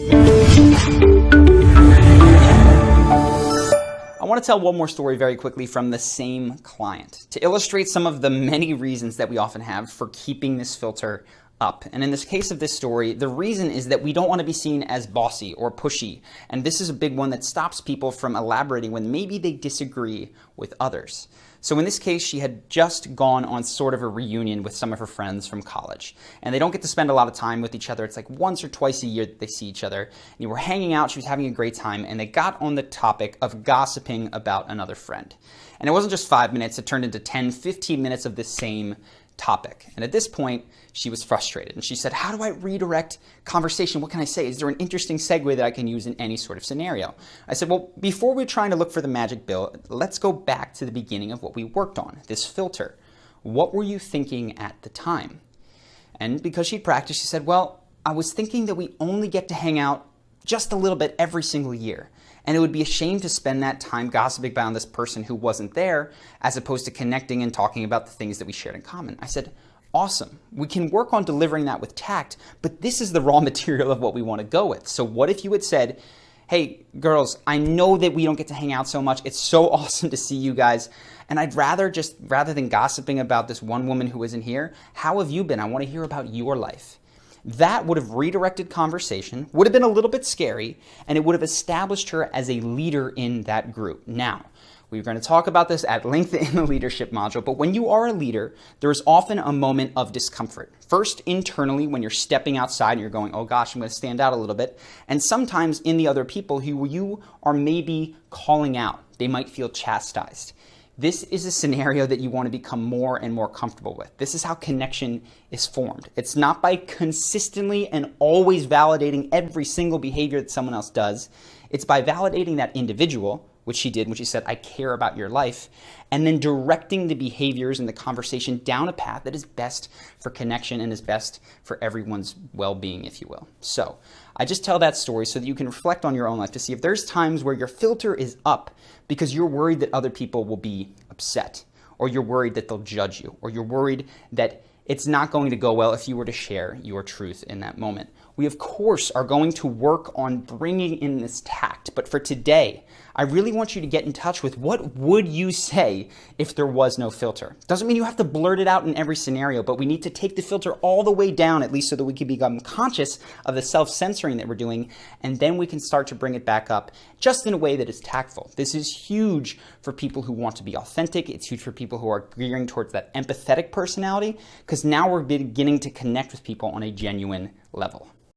I want to tell one more story very quickly from the same client to illustrate some of the many reasons that we often have for keeping this filter up. And in this case of this story, the reason is that we don't want to be seen as bossy or pushy. And this is a big one that stops people from elaborating when maybe they disagree with others. So in this case, she had just gone on sort of a reunion with some of her friends from college. And they don't get to spend a lot of time with each other. It's like once or twice a year that they see each other. And you were hanging out, she was having a great time, and they got on the topic of gossiping about another friend. And it wasn't just 5 minutes, it turned into 10, 15 minutes of the same topic. And at this point, she was frustrated. And she said, how do I redirect conversation? What can I say? Is there an interesting segue that I can use in any sort of scenario? I said, well, before we're trying to look for the magic pill, let's go back to the beginning of what we worked on, this filter. What were you thinking at the time? And because she'd practiced, she said, well, I was thinking that we only get to hang out just a little bit every single year. And it would be a shame to spend that time gossiping about this person who wasn't there, as opposed to connecting and talking about the things that we shared in common. I said, awesome. We can work on delivering that with tact, but this is the raw material of what we want to go with. So what if you had said, hey, girls, I know that we don't get to hang out so much. It's so awesome to see you guys. And I'd rather than gossiping about this one woman who isn't here, how have you been? I want to hear about your life. That would have redirected conversation, would have been a little bit scary, and it would have established her as a leader in that group. Now, we're going to talk about this at length in the leadership module, but when you are a leader, there is often a moment of discomfort. First, internally, when you're stepping outside and you're going, oh gosh, I'm going to stand out a little bit. And sometimes in the other people who you are maybe calling out, they might feel chastised. This is a scenario that you want to become more and more comfortable with. This is how connection is formed. It's not by consistently and always validating every single behavior that someone else does. It's by validating that individual, which she did when she said, I care about your life, and then directing the behaviors and the conversation down a path that is best for connection and is best for everyone's well-being, if you will. So I just tell that story so that you can reflect on your own life to see if there's times where your filter is up because you're worried that other people will be upset, or you're worried that they'll judge you, or you're worried that it's not going to go well if you were to share your truth in that moment. We, of course, are going to work on bringing in this tact, but for today, I really want you to get in touch with what would you say if there was no filter. Doesn't mean you have to blurt it out in every scenario, but we need to take the filter all the way down, at least so that we can become conscious of the self-censoring that we're doing, and then we can start to bring it back up just in a way that is tactful. This is huge for people who want to be authentic. It's huge for people who are gearing towards that empathetic personality, because now we're beginning to connect with people on a genuine level.